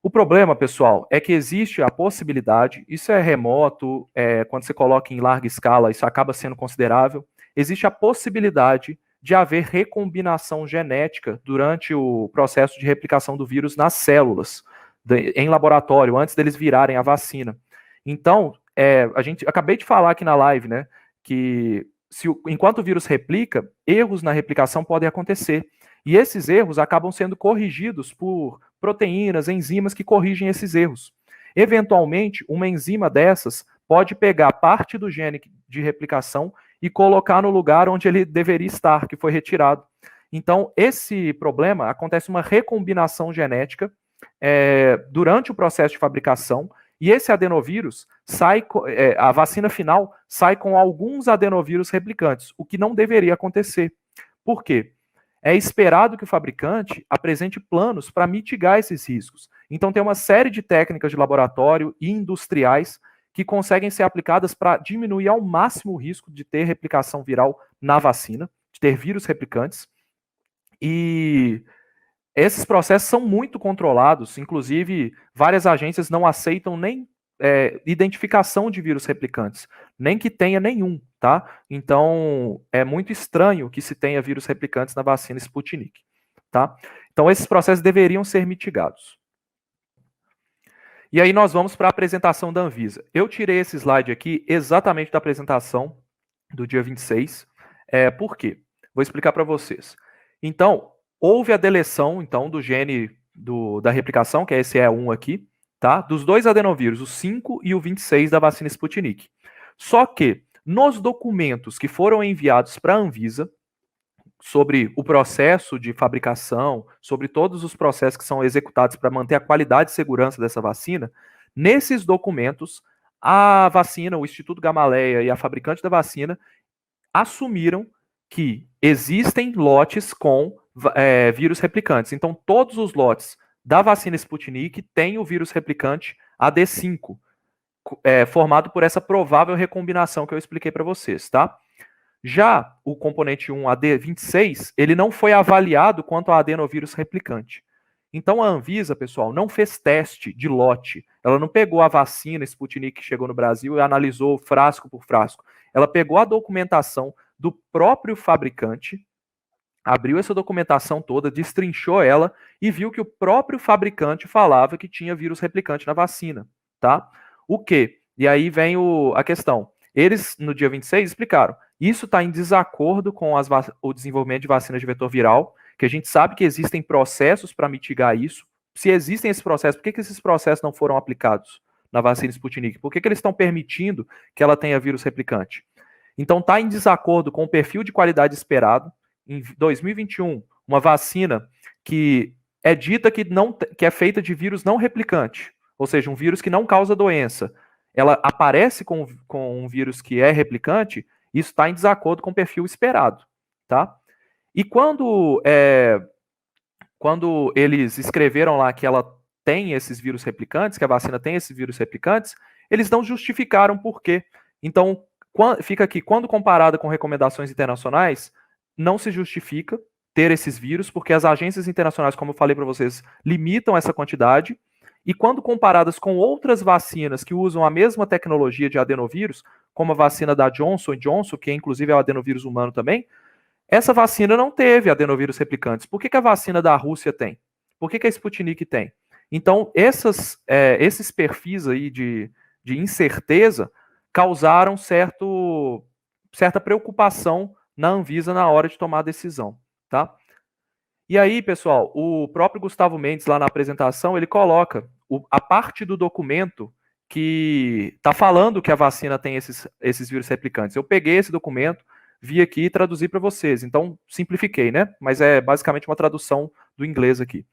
O problema, pessoal, é que existe a possibilidade, isso é remoto, quando você coloca em larga escala, isso acaba sendo considerável, existe a possibilidade de haver recombinação genética durante o processo de replicação do vírus nas células, em laboratório, antes deles virarem a vacina. Então, acabei de falar aqui na live, né, que enquanto o vírus replica, erros na replicação podem acontecer. E esses erros acabam sendo corrigidos por proteínas, enzimas que corrigem esses erros. Eventualmente, uma enzima dessas pode pegar parte do gene de replicação e colocar no lugar onde ele deveria estar, que foi retirado. Então, esse problema acontece uma recombinação genética durante o processo de fabricação, e esse adenovírus a vacina final sai com alguns adenovírus replicantes, o que não deveria acontecer. Por quê? É esperado que o fabricante apresente planos para mitigar esses riscos. Então, tem uma série de técnicas de laboratório e industriais que conseguem ser aplicadas para diminuir ao máximo o risco de ter replicação viral na vacina, de ter vírus replicantes. E esses processos são muito controlados, inclusive várias agências não aceitam nem identificação de vírus replicantes, nem que tenha nenhum, tá? Então, é muito estranho que se tenha vírus replicantes na vacina Sputnik, tá? Então, esses processos deveriam ser mitigados. E aí nós vamos para a apresentação da Anvisa. Eu tirei esse slide aqui exatamente da apresentação do dia 26. Por quê? Vou explicar para vocês. Então, houve a deleção então, do gene da replicação, que é esse E1 aqui, tá? Dos dois adenovírus, o 5 e o 26 da vacina Sputnik. Só que, nos documentos que foram enviados para a Anvisa, sobre o processo de fabricação, sobre todos os processos que são executados para manter a qualidade e segurança dessa vacina, nesses documentos, a vacina, o Instituto Gamaleya e a fabricante da vacina assumiram que existem lotes com vírus replicantes. Então, todos os lotes da vacina Sputnik têm o vírus replicante AD5, formado por essa provável recombinação que eu expliquei para vocês, tá? Já o componente 1 AD26, ele não foi avaliado quanto ao adenovírus replicante. Então a Anvisa, pessoal, não fez teste de lote. Ela não pegou a vacina Sputnik que chegou no Brasil e analisou frasco por frasco. Ela pegou a documentação do próprio fabricante, abriu essa documentação toda, destrinchou ela e viu que o próprio fabricante falava que tinha vírus replicante na vacina, tá? O quê? E aí vem a questão. Eles, no dia 26, explicaram. Isso está em desacordo com o desenvolvimento de vacinas de vetor viral, que a gente sabe que existem processos para mitigar isso. Se existem esses processos, por que esses processos não foram aplicados na vacina Sputnik? Por que eles estão permitindo que ela tenha vírus replicante? Então, está em desacordo com o perfil de qualidade esperado. Em 2021, uma vacina que é dita que é feita de vírus não replicante, ou seja, um vírus que não causa doença, ela aparece com um vírus que é replicante, isso está em desacordo com o perfil esperado, tá? E quando eles escreveram lá que ela tem esses vírus replicantes, que a vacina tem esses vírus replicantes, eles não justificaram por quê. Então, fica aqui, quando comparada com recomendações internacionais, não se justifica ter esses vírus, porque as agências internacionais, como eu falei para vocês, limitam essa quantidade, e quando comparadas com outras vacinas que usam a mesma tecnologia de adenovírus, como a vacina da Johnson Johnson, que inclusive é o adenovírus humano também, essa vacina não teve adenovírus replicantes. Por que a vacina da Rússia tem? Por que a Sputnik tem? Então, esses perfis aí de incerteza causaram certa preocupação na Anvisa na hora de tomar a decisão, tá? E aí, pessoal, o próprio Gustavo Mendes, lá na apresentação, ele coloca a parte do documento que está falando que a vacina tem esses vírus replicantes. Eu peguei esse documento, vi aqui e traduzi para vocês. Então, simplifiquei, né? Mas é basicamente uma tradução do inglês aqui.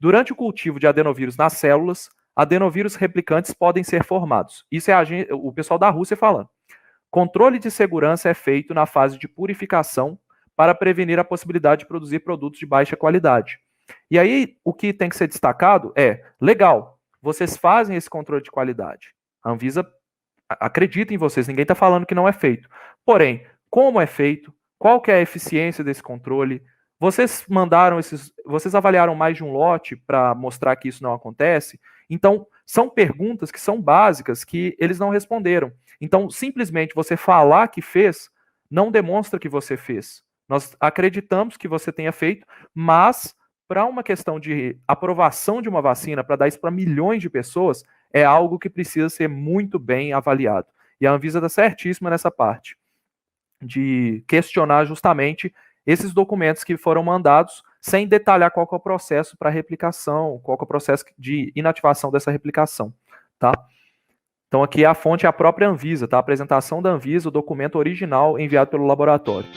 Durante o cultivo de adenovírus nas células, adenovírus replicantes podem ser formados. Isso é o pessoal da Rússia falando. Controle de segurança é feito na fase de purificação para prevenir a possibilidade de produzir produtos de baixa qualidade. E aí, o que tem que ser destacado legal, vocês fazem esse controle de qualidade. A Anvisa acredita em vocês, ninguém está falando que não é feito. Porém, como é feito, qual que é a eficiência desse controle, vocês avaliaram mais de um lote para mostrar que isso não acontece? Então, são perguntas que são básicas que eles não responderam. Então, simplesmente você falar que fez não demonstra que você fez. Nós acreditamos que você tenha feito, mas para uma questão de aprovação de uma vacina, para dar isso para milhões de pessoas, é algo que precisa ser muito bem avaliado. E a Anvisa está certíssima nessa parte, de questionar justamente esses documentos que foram mandados, sem detalhar qual que é o processo para replicação, qual que é o processo de inativação dessa replicação, tá? Então aqui a fonte é a própria Anvisa, tá? A apresentação da Anvisa, o documento original enviado pelo laboratório.